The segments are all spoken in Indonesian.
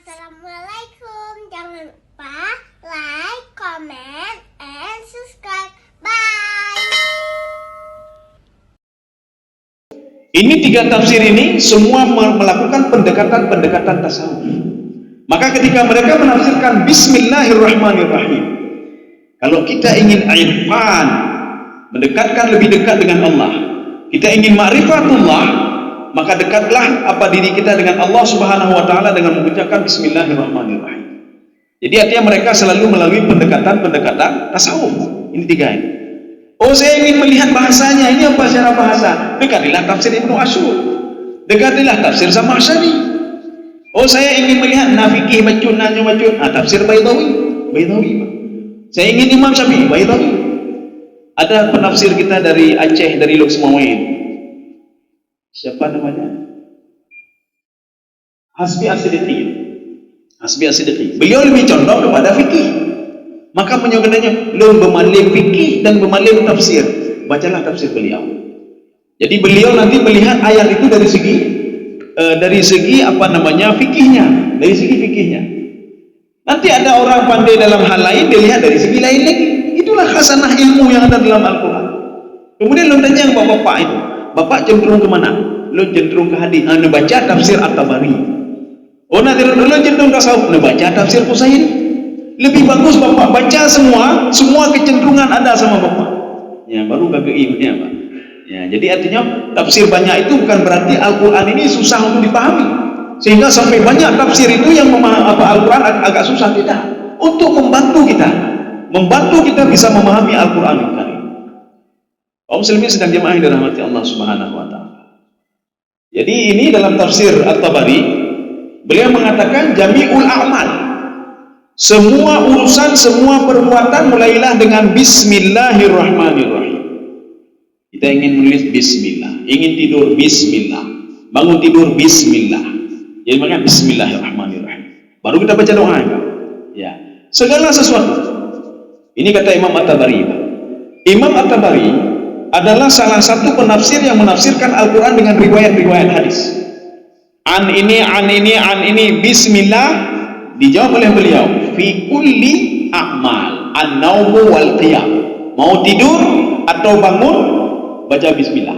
Assalamualaikum. Jangan lupa like, comment, and subscribe. Bye. Ini tiga tafsir ini semua melakukan pendekatan tasawuf. Maka ketika mereka menafsirkan Bismillahirrahmanirrahim, kalau kita ingin irfan, mendekatkan lebih dekat dengan Allah, kita ingin ma'rifatullah, maka dekatlah diri kita dengan Allah Subhanahu wa taala dengan mengucapkan Bismillahirrahmanirrahim. Jadi artinya mereka selalu melalui pendekatan tasawuf. Ini tiga ini. Oh, saya ingin melihat bahasanya. Ini apa secara bahasa? Dekatilah tafsir Ibnu Asyur. Dekatilah tafsir Zamakhsyari. Oh, saya ingin melihat nafikih macun. Tafsir Baydawi. Saya ingin Imam Syafi'i, Baydawi. Ada penafsir kita dari Aceh, dari Luxmawain. Siapa namanya? Hasbi As-Siddiqi. Beliau lebih condong kepada fikih. Maka menyokonannya lo bermalim fikih dan bermalim tafsir. Bacalah tafsir beliau. Jadi beliau nanti melihat ayat itu dari segi fikihnya, dari segi fikihnya. Nanti ada orang pandai dalam hal lain, dia lihat dari segi lain lagi. Itulah khasanah ilmu yang ada dalam Al-Quran. Kemudian lo tanya bapak itu, bapak cenderung kemana? Lo cenderung ke hadis. Baca tafsir At-Tabari. Oh, nanti lo cenderung ke tasawuf. Baca tafsir Qusairi. Lebih bagus bapak baca semua kecenderungan ada sama bapak. Ya, baru KGI ya, Pak. Ya, jadi artinya tafsir banyak itu bukan berarti Al-Quran ini susah untuk dipahami. Sehingga sampai banyak tafsir itu yang Al-Quran agak susah, tidak. Untuk membantu kita bisa memahami Al-Quran ini. Kaum muslimin sedang jemaah yang dirahmati Allah Subhanahu wa taala. Jadi ini dalam tafsir At-Tabari, beliau mengatakan jami'ul a'mal. Semua urusan, semua perbuatan mulailah dengan Bismillahirrahmanirrahim. Kita ingin menulis Bismillah, ingin tidur Bismillah, bangun tidur Bismillah. Jadi makanya Bismillahirrahmanirrahim. Baru kita baca doa ya. Segala sesuatu. Ini kata Imam At-Tabari. Imam At-Tabari adalah salah satu penafsir yang menafsirkan Al-Quran dengan riwayat-riwayat hadis. An ini Bismillah. Dijawab oleh beliau, fi kulli a'mal an-naumu wal qiyam. Mau tidur atau bangun, baca bismillah.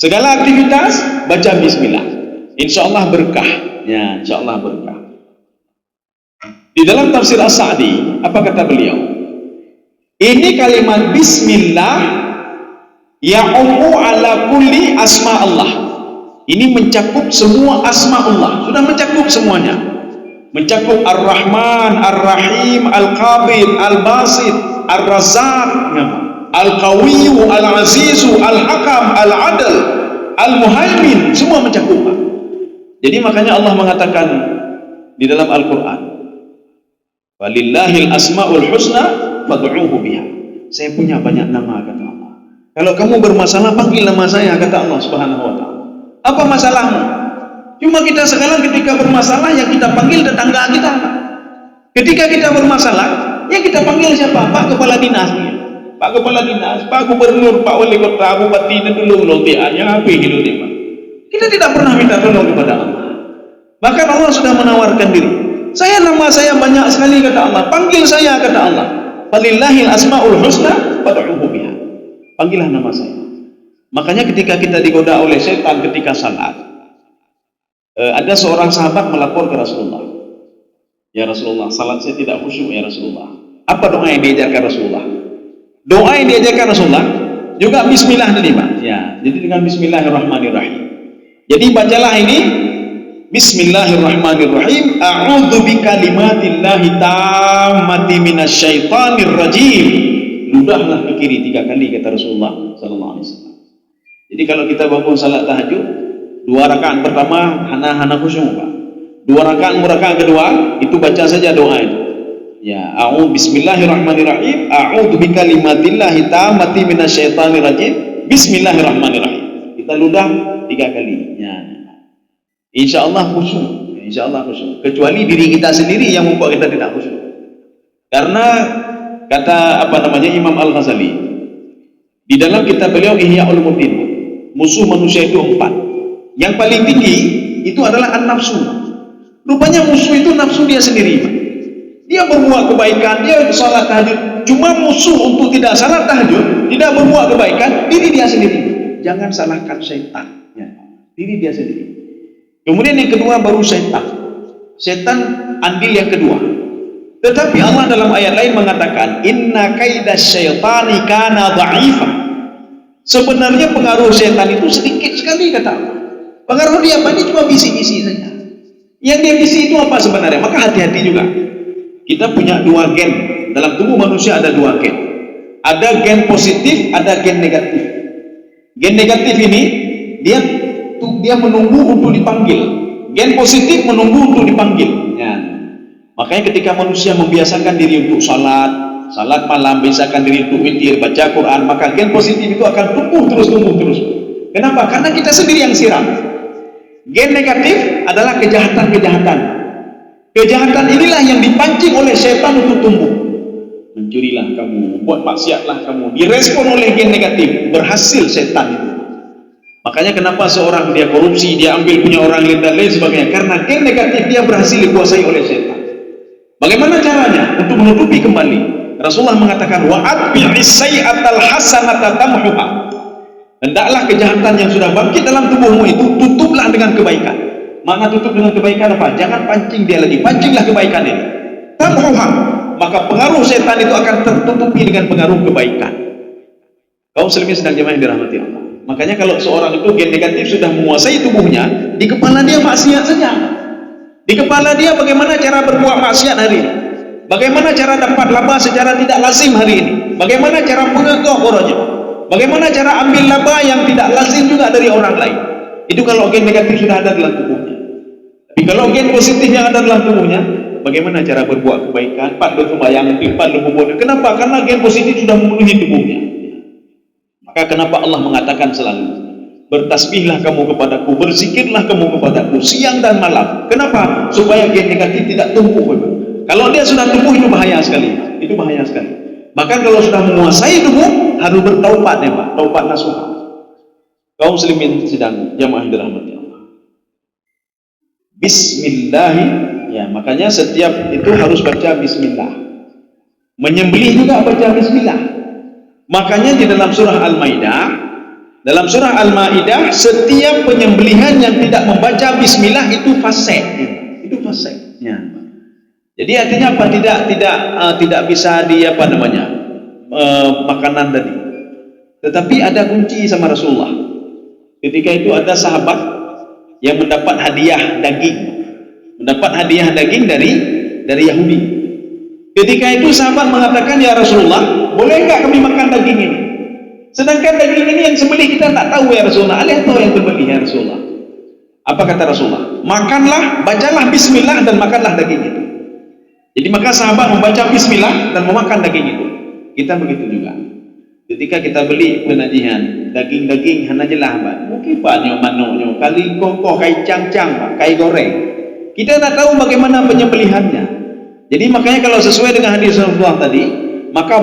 Segala aktivitas, baca bismillah. Insyaallah berkah. Ya, insyaallah berkah. Di dalam tafsir As-Sa'di, apa kata beliau? Ini kalimat bismillah ya'ummu ala kulli asma Allah. Ini mencakup semua asma Allah. Sudah mencakup semuanya. Mencakup Ar-Rahman, Ar-Rahim, Al-Qabid, Al-Basit, Ar-Razzaq, Al-Qawiyyu, Al-Azizu, Al-Hakam, Al-Adl, Al-Muhaimin, semua mencakup. Jadi makanya Allah mengatakan di dalam Al-Quran, walillahil asma'ul husna fad'uhu biha. Saya punya banyak nama, kata Allah. Kalau kamu bermasalah, panggil nama saya, kata Allah Subhanahu wa ta'ala. Apa masalahmu? Cuma kita sekarang ketika bermasalah yang kita panggil tetangga kita. Ketika kita bermasalah, yang kita panggil siapa? Pak Kepala Dinas, Pak Kepala Dinas, Pak Gubernur, Pak Wali Kota, Bupati, itu dulu yang apa itu dia. Kita tidak pernah minta tolong kepada Allah. Bahkan Allah sudah menawarkan diri. Nama saya banyak sekali, kata Allah. Panggil saya, kata Allah. Walillahil asmaul husna fad'uhu biha. Panggillah nama saya. Makanya ketika kita digoda oleh setan ketika salat, ada seorang sahabat melapor ke Rasulullah. Ya Rasulullah, salat saya tidak khusyuk ya Rasulullah. Apa doa yang diajarkan Rasulullah? Doa yang diajarkan Rasulullah juga bismillah tadi, Pak. Ya, jadi dengan Bismillahirrahmanirrahim. Jadi bacalah ini Bismillahirrahmanirrahim. A'udzu bikalimatillahi tammati minasyaitonir rajim. Ludahlah ke kiri 3 kali, kata Rasulullah sallallahu alaihi wasallam. Jadi kalau kita bangun salat tahajud, 2 rakaat pertama hana khusyuk, Pak. 2 rakaat kedua itu baca saja doa itu. Ya, Bismillahirrahmanirrahim. A'udzu bikalimatillahi tammati minasyaitonir rajim. Bismillahirrahmanirrahim. Kita ludah 3 kali. Ya. Insyaallah khusyuk. Insyaallah khusyuk. Kecuali diri kita sendiri yang membuat kita tidak khusyuk. Karena kata Imam Al-Ghazali di dalam kitab beliau Ihya Ulumuddin, musuh manusia itu 4. Yang paling tinggi itu adalah an-nafsu. Rupanya musuh itu nafsu dia sendiri. Dia berbuat kebaikan, dia salat tahajud. Cuma musuh untuk tidak salat tahajud, tidak berbuat kebaikan, diri dia sendiri. Jangan salahkan syaitan, ya. Diri dia sendiri. Kemudian yang kedua baru syaitan. Syaitan andil yang kedua. Tetapi Allah dalam ayat lain mengatakan, inna kaidas syaitani kana dha'ifa. Sebenarnya pengaruh syaitan itu sedikit sekali, kata Allah. Pengaruh dia apa? Ini cuma bisi-bisi saja. Yang dia bisi itu apa sebenarnya? Maka hati-hati juga. Kita punya dua gen. Dalam tubuh manusia ada dua gen. Ada gen positif, ada gen negatif. Gen negatif ini dia menunggu untuk dipanggil. Gen positif menunggu untuk dipanggil. Ya. Makanya ketika manusia membiasakan diri untuk salat malam, biasakan diri untuk witir, baca Quran, maka gen positif itu akan tumbuh terus. Kenapa? Karena kita sendiri yang siram. Gen negatif adalah kejahatan. Kejahatan inilah yang dipancing oleh setan untuk tumbuh. Mencurilah kamu, buat maksiatlah kamu. Direspon oleh gen negatif, berhasil setan itu. Makanya kenapa seorang dia korupsi, dia ambil punya orang lain dan lain sebagainya, karena gen negatif dia berhasil dikuasai oleh setan. Bagaimana caranya untuk menutupi kembali? Rasulullah mengatakan, wa atbi'is sayyi'atal hasanata tamhuha. Hendaklah kejahatan yang sudah bangkit dalam tubuhmu itu tutuplah dengan kebaikan. Makna tutup dengan kebaikan apa? Jangan pancing dia lagi, pancinglah kebaikan ini. Tamhuha, maka pengaruh setan itu akan tertutupi dengan pengaruh kebaikan. Kaum muslimin sedang jemaah yang dirahmati Allah. Makanya kalau seorang itu gen negatif sudah menguasai tubuhnya, di kepala dia maksiat saja. Di kepala dia bagaimana cara berbuat maksiat hari ini, bagaimana cara dapat laba secara tidak lazim hari ini, bagaimana cara mengegoh boroknya, bagaimana cara ambil laba yang tidak lazim juga dari orang lain. Itu kalau gen negatif sudah ada dalam tubuhnya. Tapi kalau gen positif yang ada dalam tubuhnya, bagaimana cara berbuat kebaikan, patut sembahyang, patut berbuat. Kenapa? Karena gen positif sudah memenuhi tubuhnya. Maka kenapa Allah mengatakan selalu, bertasbihlah kamu kepadaku, berzikirlah kamu kepadaku siang dan malam. Kenapa? Supaya gen negatif tidak tumbuh. Kalau dia sudah tumbuh itu bahaya sekali. Itu bahaya sekali. Bahkan kalau sudah menguasai tubuh, harus bertaubat ya Pak, taubat nasuha. Kaum muslimin sedang jamaah dirahmati Allah. Bismillah, ya makanya setiap itu harus baca bismillah. Menyembelih juga baca bismillah. Makanya di dalam surah Al-Maidah, setiap penyembelihan yang tidak membaca bismillah itu fasik. Itu fasik. Ya. Jadi artinya apa? Tidak bisa makanan tadi. Tetapi ada kunci sama Rasulullah. Ketika itu ada sahabat yang mendapat hadiah daging dari Yahudi. Ketika itu sahabat mengatakan, ya Rasulullah, boleh enggak kami makan daging ini? Sedangkan daging ini yang sembelih kita tak tahu ya Rasulullah. Allah tahu yang sembelih ya Rasulullah. Apa kata Rasulullah? Makanlah, bacalah bismillah dan makanlah daging itu. Jadi maka sahabat membaca bismillah dan memakan daging itu. Kita begitu juga. Ketika kita beli penajian daging-daging hana jelah mungkin banyak manuknya kali kokoh kai cang-cang kai goreng, kita tak tahu bagaimana penyembelihannya. Jadi makanya kalau sesuai dengan hadis Rasulullah tadi, maka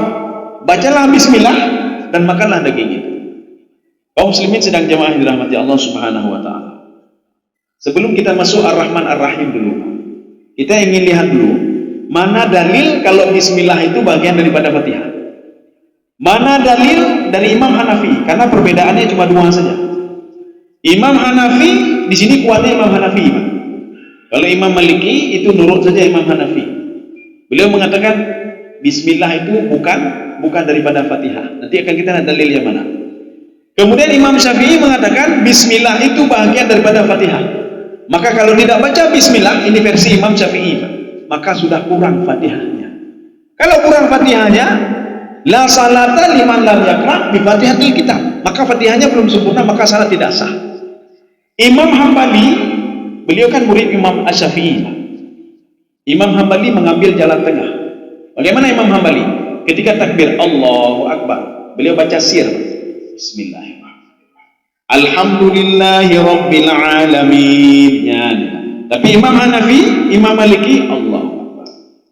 bacalah bismillah dan makanlah daging itu. Kaum muslimin sedang jemaah yang dirahmati Allah Subhanahu wa taala. Sebelum kita masuk Ar-Rahman Ar-Rahim dulu, kita ingin lihat dulu mana dalil kalau bismillah itu bagian daripada Fatihah. Mana dalil dari Imam Hanafi? Karena perbedaannya cuma dua saja. Imam Hanafi di sini kuatnya Imam Hanafi. Kalau Imam Maliki itu nurut saja Imam Hanafi. Beliau mengatakan bismillah itu bukan daripada Fatihah. Nanti akan kita lihat dalil yang mana. Kemudian Imam Syafi'i mengatakan bismillah itu bagian daripada Fatihah. Maka kalau tidak baca bismillah, ini versi Imam Syafi'i, maka sudah kurang Fatihahnya. Kalau kurang Fatihahnya, la salata liman lam yaqra bi Fatihatil kitab. Maka Fatihahnya belum sempurna, maka salat tidak sah. Imam Hambali, beliau kan murid Imam Asy-Syafi'i. Imam Hambali mengambil jalan tengah. Bagaimana Imam Hambali? Ketika takbir Allahu Akbar, beliau baca sir. Bismillahirrahmanirrahim. Alhamdulillahi rabbil alamin. Ya. Tapi Imam Hanafi, Imam Maliki, Allah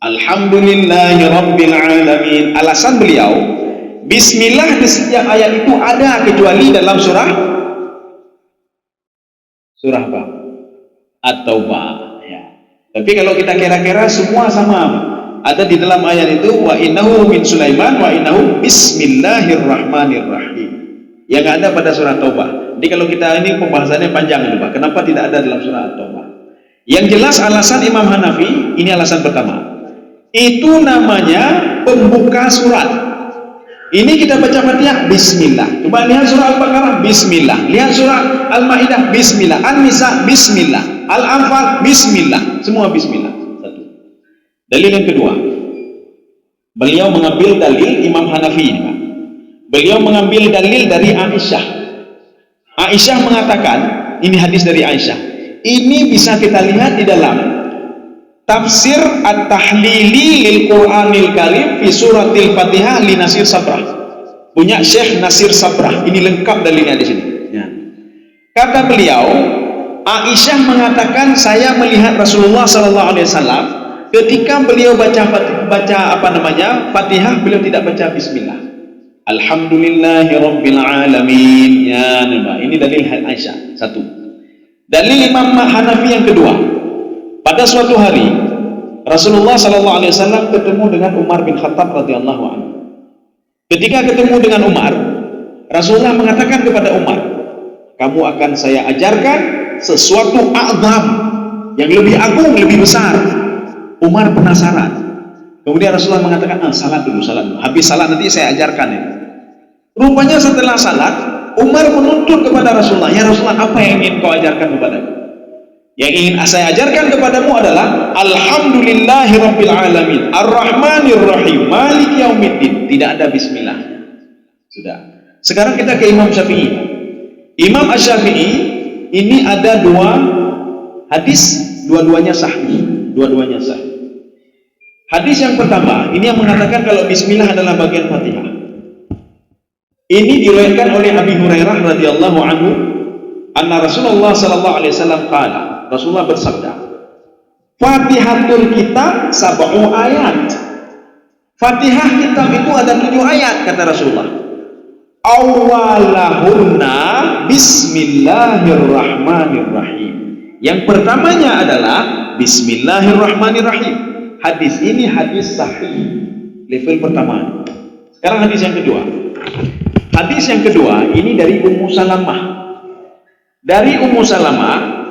Alhamdulillahi rabbil alamin. Alasan beliau, bismillah di setiap ayat itu ada kecuali dalam surah apa? At-Taubah ya. Tapi kalau kita kira-kira semua sama. Ada di dalam ayat itu wa innahu min Sulaiman wa innahu bismillahirrahmanirrahim. Yang ada pada surah Taubah. Jadi kalau kita ini pembahasannya panjang itu Pak. Kenapa tidak ada dalam surah Taubah? Yang jelas alasan Imam Hanafi, ini alasan pertama. Itu namanya pembuka surat. Ini kita baca Fatihah bismillah. Coba lihat surah Al-Baqarah bismillah. Lihat surah Al-Maidah bismillah. An-Nisa bismillah. Al-Anfal bismillah. Semua bismillah. Satu. Dalil yang kedua. Beliau mengambil dalil Imam Hanafi ini, Pak. Beliau mengambil dalil dari Aisyah. Aisyah mengatakan, ini hadis dari Aisyah. Ini bisa kita lihat di dalam Tafsir At-Tahlili lil Qur'anil Karim fi suratil Fatihah li Nasir Sabrah. Punya Syekh Nasir Sabrah. Ini lengkap dalilnya di sini. Ya. Kata beliau, Aisyah mengatakan saya melihat Rasulullah sallallahu alaihi wasallam ketika beliau baca Fatihah, beliau tidak baca bismillah. Alhamdulillahirabbil alamin. Ya, ini dalil Aisyah. Satu. Dalil Imam Hanafi yang kedua. Pada suatu hari Rasulullah sallallahu alaihi wasallam ketemu dengan Umar bin Khattab radhiyallahu anhu. Ketika ketemu dengan Umar, Rasulullah mengatakan kepada Umar, "Kamu akan saya ajarkan sesuatu azam yang lebih agung, lebih besar." Umar penasaran. Kemudian Rasulullah mengatakan, "Salat dulu, salat dulu. Habis salat nanti saya ajarkan ini." Rupanya setelah salat, Umar menuntut kepada Rasulullah, "Ya Rasulullah, apa yang ingin kau ajarkan kepadaku?" Yang ingin saya ajarkan kepadamu adalah Alhamdulillahirabbil alamin, Ar-Rahmanir Rahim, Maliki Yaumiddin. Tidak ada bismillah. Sudah. Sekarang kita ke Imam Syafi'i. Imam Asy-Syafi'i ini ada dua hadis, dua-duanya sahih. Dua-duanya sahih. Hadis yang pertama, ini yang mengatakan kalau bismillah adalah bagian Fatihah. Ini diriwayatkan oleh Abi Hurairah radhiyallahu anhu, anna Rasulullah sallallahu alaihi wasallam qala, Rasulullah bersabda, Fatihatul kitab sab'u ayat. Fatihah kitab itu ada 7 ayat, kata Rasulullah. Awwalahunna bismillahirrahmanirrahim. Yang pertamanya adalah bismillahirrahmanirrahim. Hadis ini hadis sahih, level pertama. Sekarang hadis yang kedua. Hadis yang kedua ini dari Ummu Salamah. Dari Ummu Salamah,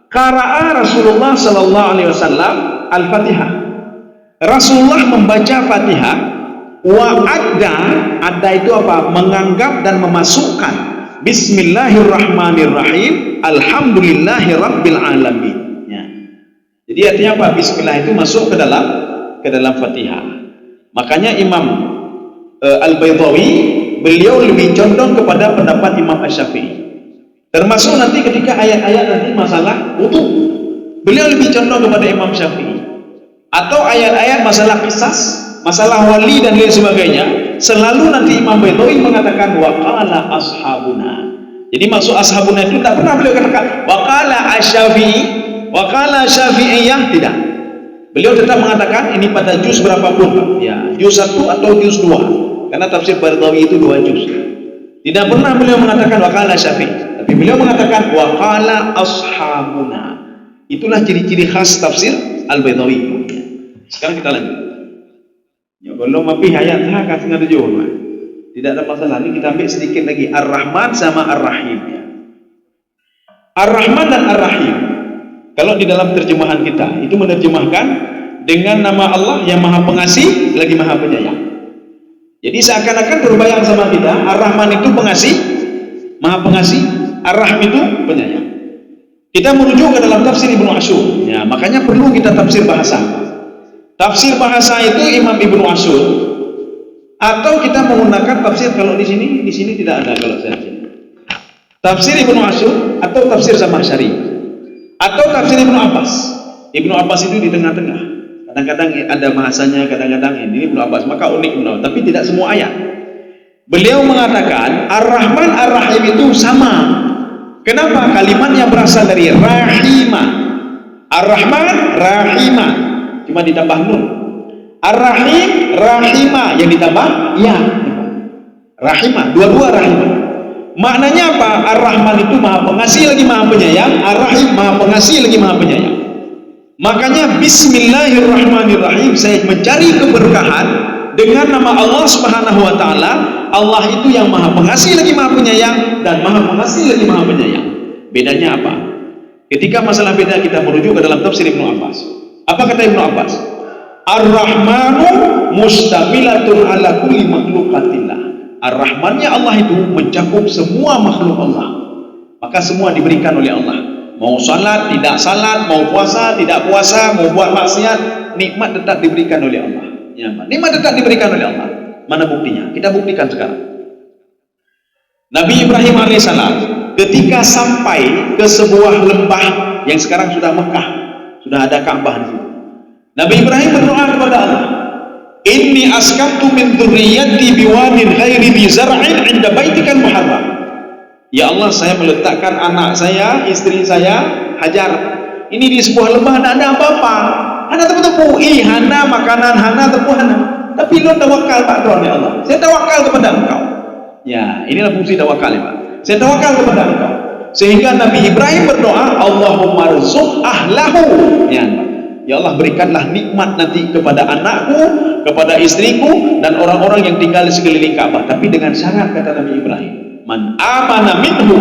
qara'a Rasulullah sallallahu alaihi wasallam Al-Fatihah. Rasulullah membaca Fatihah, wa ada itu apa? Menganggap dan memasukkan Bismillahirrahmanirrahim, Alhamdulillahirabbil alamin. Ya. Jadi artinya apa? Bismillah itu masuk ke dalam Fatihah. Makanya Imam Al-Baydawi beliau lebih condong kepada pendapat Imam Asy-Syafi'i. Termasuk nanti ketika ayat-ayat nanti masalah wudu, beliau lebih condong kepada Imam Syafi'i. Atau ayat-ayat masalah qisas, masalah wali dan lain sebagainya, selalu nanti Imam Baydawi mengatakan waqala ashabuna. Jadi maksud ashabuna itu tak pernah beliau katakan waqala asy-Syafi'i, waqala Syafi'iyah, tidak. Beliau tetap mengatakan ini pada juz berapapun, ya, juz 1 atau juz 2. Karena tafsir Baydawi itu 2 juz. Tidak pernah beliau mengatakan waqala Syafi'i. Tapi beliau mengatakan waqala ashabuna. Itulah ciri-ciri khas tafsir Al-Baydawi. Sekarang kita lanjut. Ya, belum mapi ayat kasih ada jauh. Tidak ada masalah. Ini kita ambil sedikit lagi. Ar-Rahman sama Ar-Rahim. Ya. Ar-Rahman dan Ar-Rahim, kalau di dalam terjemahan kita itu menerjemahkan dengan nama Allah yang Maha Pengasih lagi Maha Penyayang. Jadi seakan-akan terbayang sama kita, Ar-Rahman itu pengasih, Maha Pengasih, Ar-Rahim itu penyayang. Kita merujuk ke dalam tafsir Ibnu Asyur. Ya, makanya perlu kita tafsir bahasa. Tafsir bahasa itu Imam Ibnu Asyur, atau kita menggunakan tafsir kalau di sini tidak ada kalau saya sini. Tafsir Ibnu Asyur atau tafsir Zamakhsyari atau tafsir Ibnu Abbas. Ibnu Abbas itu di tengah-tengah. Kadang-kadang ada bahasanya, kadang-kadang ini Ibnu Abbas, maka unik Ibnu Abbas, tapi tidak semua ayat. Beliau mengatakan Ar-Rahman Ar-Rahim itu sama. Kenapa? Kalimatnya berasal dari Rahimah. Ar-Rahman Rahimah, cuma ditambah nun. Ar-Rahim Rahimah, yang ditambah ya. Rahimah, dua-dua Rahimah. Maknanya apa? Ar-Rahman itu Maha Pengasih lagi Maha Penyayang, Ar-Rahim Maha Pengasih lagi Maha Penyayang. Makanya bismillahirrahmanirrahim, saya mencari keberkahan dengan nama Allah Subhanahu wa taala. Allah itu yang Maha Pengasih lagi Maha Penyayang, dan Maha Pengasih lagi Maha Penyayang. Bedanya apa? Ketika masalah beda kita merujuk ke dalam tafsir Ibnu Abbas. Apa kata Ibnu Abbas? Ar-Rahmanu mustamilatun ala kulli makhluqatillah. Ar-Rahmannya Allah itu mencakup semua makhluk Allah. Maka semua diberikan oleh Allah. Mau salat, tidak salat, mau puasa, tidak puasa, mau buat maksiat, nikmat tetap diberikan oleh Allah. Ya, nikmat tetap diberikan oleh Allah. Mana buktinya? Kita buktikan sekarang. Nabi Ibrahim alaihissalam ketika sampai ke sebuah lembah yang sekarang sudah Mekah, sudah ada Ka'bah di situ. Nabi Ibrahim berdoa kepada Allah, "Inni askantu min dzurriyyati biwadin ghairi dzi zar'in 'inda baitikal muharram." Ya Allah, saya meletakkan anak saya, istri saya, Hajar, ini di sebuah lembah, tidak ada apa-apa. Hana tepu-tepu, hana makanan, hana tepu, hana. Tapi lo tawakal Pak Tuhan ya Allah. Saya tawakal kepada Engkau. Ya, inilah fungsi tawakal ya Pak. Saya tawakal kepada Engkau. Sehingga Nabi Ibrahim berdoa, Allahumma rzuq ahlahu. Ya Allah, berikanlah nikmat nanti kepada anakku, kepada istriku, dan orang-orang yang tinggal di sekeliling Ka'bah. Tapi dengan syarat, kata Nabi Ibrahim, man amana minhu,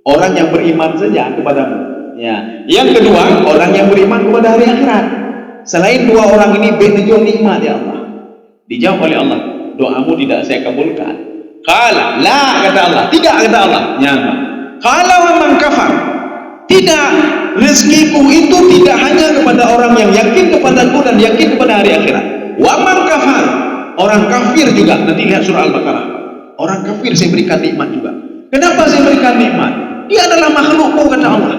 orang yang beriman saja kepadamu. Ya. Yang kedua, orang yang beriman kepada hari akhirat. Selain dua orang ini, betul nikmat ya Allah. Dijawab oleh Allah, doamu tidak saya kabulkan. Qala la, kata Allah, tidak, kata Allah. Ya. Qala wa man kafar, tidak, rezekiku itu tidak hanya kepada orang yang yakin kepadaku dan yakin kepada hari akhirat. Wa man kafar, orang kafir juga. Nanti lihat surah Al-Baqarah. Orang kafir saya berikan nikmat juga. Kenapa saya berikan nikmat? Dia adalah makhlukku, kata Allah.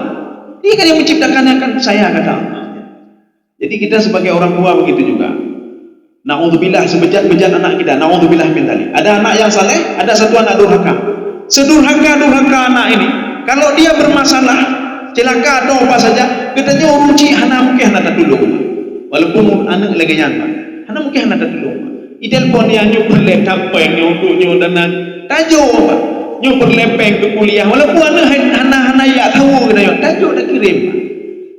Dia kan yang menciptakannya, kan saya, kata Allah. Jadi kita sebagai orang tua begitu juga. Na'udzubillah, sebejat-bejat anak kita, na'udzubillah min dzalik. Ada anak yang saleh, ada satu anak durhaka. Sedurhaka anak ini, kalau dia bermasalah, celaka atau apa saja, katanya uruci hana mungkin hana dulu. Walaupun anak lagi nyata, hana mungkin hana dulu. Idel pun dia nyukur lepeng nyukur dan tajo apa? Nyukur lepeng ke kuliah. Walaupun anak ya tahu kena tajo dah kirim.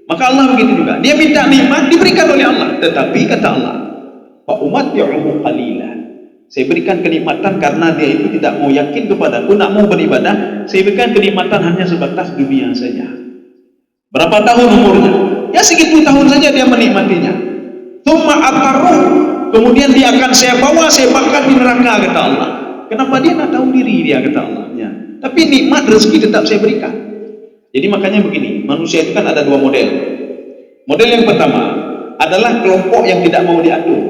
Maka Allah begitu juga. Dia minta nikmat diberikan oleh Allah. Tetapi kata Allah, Pak umat ya'uhu qalilan. Saya berikan kenikmatan karena dia itu tidak mau yakin kepadaku, nak mau beribadah. Saya berikan kenikmatan hanya sebatas dunia saja. Berapa tahun umurnya? Ya segitu tahun saja dia menikmatinya. Tsumma ataru, kemudian dia akan saya bawa, saya bakar di neraka, kata Allah. Kenapa dia nak tahu diri dia, kata Allah. Ya. Tapi nikmat rezeki tetap saya berikan. Jadi makanya begini, manusia itu kan ada dua model. Model yang pertama adalah kelompok yang tidak mau diatur.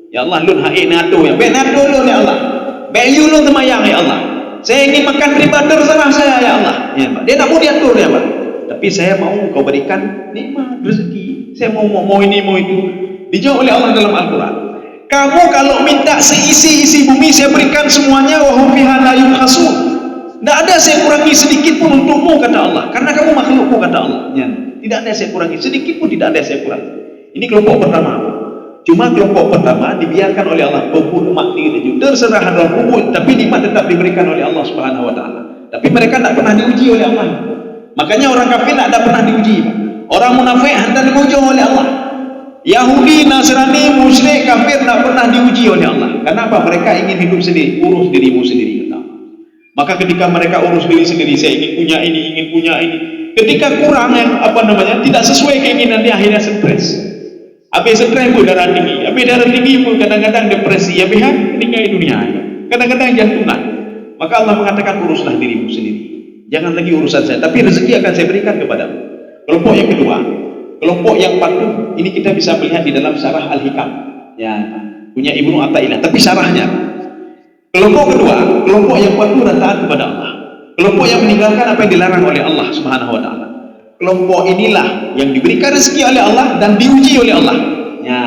Ya Allah, lun haik nato ya. Baik nato lun ya Allah. Baik you lun temayang ya Allah. Saya ingin makan riba terserah saya ya Allah. Ya, Pak. Dia tak mau diatur ya Pak. Tapi saya mau kau berikan nikmat rezeki. Saya mau ini mau itu. Dijawab oleh Allah dalam Al-Quran. Kamu kalau minta seisi-isi bumi saya berikan semuanya, wa hum fiha la yubkhasun. Tidak ada saya kurangi sedikit pun untukmu, kata Allah. Karena kamu makhlukku, kata Allah. Ya. Tidak ada saya kurangi sedikit pun, tidak ada saya kurangi. Ini kelompok pertama. Cuma kelompok pertama dibiarkan oleh Allah, pembunuh mati itu terserah dalam kubur, tapi nikmat tetap diberikan oleh Allah Subhanahu wa taala. Tapi mereka tak pernah diuji oleh Allah. Makanya orang kafir tak pernah diuji. Orang munafik hendak diuji oleh Allah. Yahudi, Nasrani, musyrik, kafir tak pernah diuji oleh Allah. Kenapa? Mereka ingin hidup sendiri, urus dirimu sendiri. Maka ketika mereka urus diri sendiri, saya ingin punya ini, ingin punya ini. Ketika kurang yang tidak sesuai keinginan dia, akhirnya stres. Habis stres pun darah tinggi, habis darah tinggi pun kadang-kadang depresi, habis meninggal dunia, kadang-kadang jantungan. Maka Allah mengatakan uruslah dirimu sendiri, jangan lagi urusan saya, tapi rezeki akan saya berikan kepadamu. Kelompok yang kedua, kelompok yang patuh, ini kita bisa melihat di dalam Syarah Al-Hikam, ya, punya Ibnu Athaillah, tapi syarahnya. Kelompok kedua, kelompok yang patuh dan taat kepada Allah. Kelompok yang meninggalkan apa yang dilarang oleh Allah Subhanahu wa taala. Kelompok inilah yang diberikan rezeki oleh Allah dan diuji oleh Allah. Ya.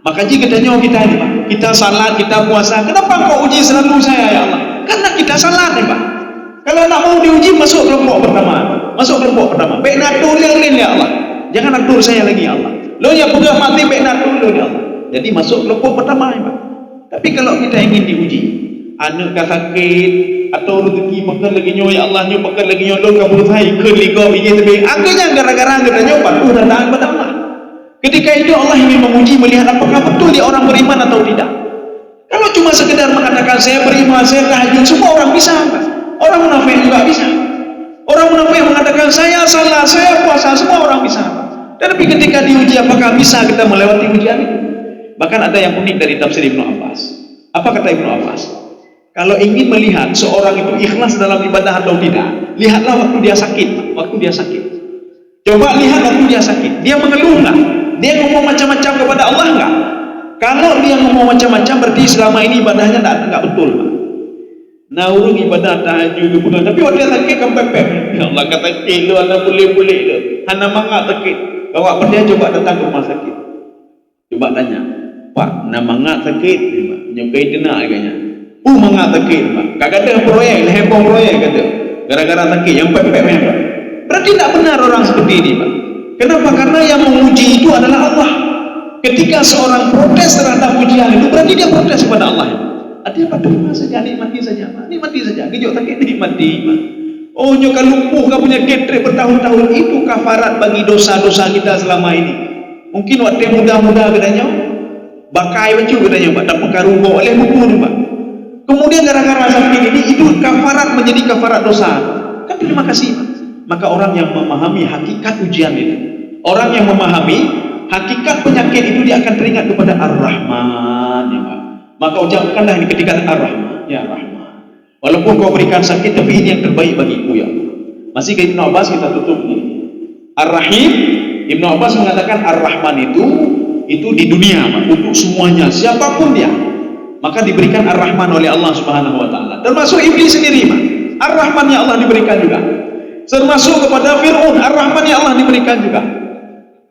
Maka jika tanya kita ini, Pak, kita salat, kita puasa, kenapa kau uji selalu saya ya Allah? Karena kita salat nih, Pak. Kalau nak mau diuji masuk kelompok pertama. Masuk kelompok pertama. Baik natur lilin ya Allah. Jangan atur saya lagi ya Allah. Lo yang sudah mati baik natur ya Allah. Jadi masuk kelompok pertama ya Pak. Tapi kalau kita ingin diuji, anak ka sakit atau rezeki pekan lagi nyo ya Allah nyo pekan lagi nyo lo kamu hai ke ligo ini tapi akhirnya gara-gara kita nyo patuh dan taat kepada Allah. Ketika itu Allah ingin menguji melihat apakah betul dia orang beriman atau tidak. Kalau cuma sekedar mengatakan saya beriman, saya tahajud, semua orang bisa. Orang munafik juga bisa. Orang munafik mengatakan saya salah, saya puasa, semua orang bisa. Tapi ketika diuji apakah bisa kita melewati ujian itu? Bahkan ada yang unik dari tafsir Ibnu Abbas. Apa kata Ibnu Abbas? Kalau ingin melihat seorang itu ikhlas dalam ibadah atau tidak, lihatlah waktu dia sakit. Waktu dia sakit. Coba lihat waktu dia sakit. Dia mengeluh enggak? Dia ngomong macam-macam kepada Allah enggak? Kalau dia ngomong macam-macam berarti selama ini ibadahnya enggak betul. Nah, urung ibadah tahajud betul, tapi waktu dia sakit kan pepek. Ya Allah kata lu ana boleh-boleh lu. Hana mangga sakit. Bawa dia coba datang ke rumah sakit. Coba tanya, "Pak, nak mangga sakit?" Nyokai dena agaknya. Mangga sakit, Pak. Kagak ada proyek, heboh proyek kata. Gara-gara sakit yang pepek memang. Berarti tidak benar orang seperti ini, Pak. Kenapa? Karena yang menguji itu adalah Allah. Ketika seorang protes terhadap ujian itu, berarti dia protes kepada Allah. Dia terima saja, nikmati saja, Pak. Nikmati saja. Gejok sakit nikmati, Pak. Oh, nyoka lumpuh kau punya ketrek bertahun-tahun itu kafarat bagi dosa-dosa kita selama ini. Mungkin waktu muda-muda katanya, bakai baju katanya, Pak. Tak pengaruh oleh buku, Pak. Kemudian gara-gara sakit ini itu kafarat menjadi kafarat dosa. Kan terima kasih, Pak. Maka orang yang memahami hakikat ujian itu, orang yang memahami hakikat penyakit itu, dia akan teringat kepada Ar-Rahman, ya Pak. Maka ucapkanlah ini ketika Ar-Rahman, ya Rahman. Walaupun kau berikan sakit, tapi ini yang terbaik bagiku, ya Allah. Masih ke Ibnu Abbas kita tutup ini. Ar-Rahim, Ibnu Abbas mengatakan Ar-Rahman itu di dunia, Pak, untuk semuanya, siapapun dia. Maka diberikan Ar-Rahman oleh Allah Subhanahu wa taala. Termasuk iblis sendiri, Pak. Ar-Rahman ya Allah diberikan juga. Termasuk kepada Fir'aun, Ar-Rahman ya Allah diberikan juga.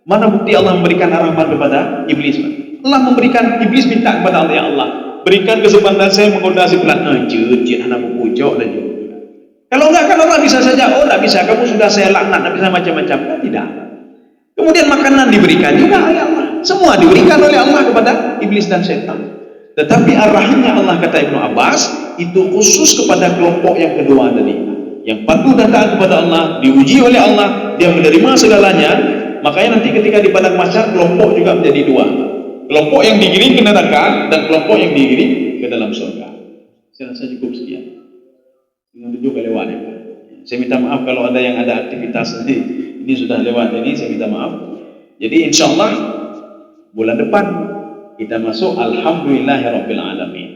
Mana bukti Allah memberikan Ar-Rahman kepada iblis, Pak? Allah memberikan, iblis minta kepada Allah, ya Allah, berikan kesempatan saya menggoda si fulan. Jujur anak pupujok dan juga. Kalau enggak, kan Allah bisa saja, oh enggak bisa, kamu sudah saya laknat, enggak bisa macam-macam. Kan tidak. Kemudian makanan diberikan juga oleh Allah. Semua diberikan oleh Allah kepada iblis dan setan. Tetapi Ar-Rahimnya Allah, kata Ibnu Abbas, itu khusus kepada kelompok yang kedua tadi, yang patuh dan taat kepada Allah, diuji oleh Allah, dia menerima segalanya. Makanya nanti ketika di padang mahsyar, kelompok juga menjadi dua. Kelompok yang digiring ke neraka dan kelompok yang digiring ke dalam surga. Saya rasa cukup sekian. Dengan 7 kelewat, ya Pak. Saya minta maaf kalau ada yang ada aktivitas ini sudah lewat, jadi saya minta maaf. Jadi insya Allah bulan depan kita masuk Alhamdulillahirabbil alamin.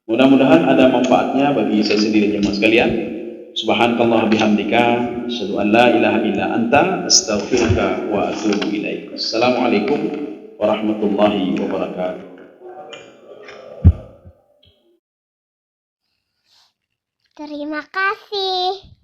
Mudah-mudahan ada manfaatnya bagi saya sendiri dan jemaah sekalian. Subhanakallah bihamdika, asyhadu an la ilaha illa anta, astaghfiruka wa atubu ilaik. Assalamualaikum warahmatullahi wabarakatuh. Terima kasih.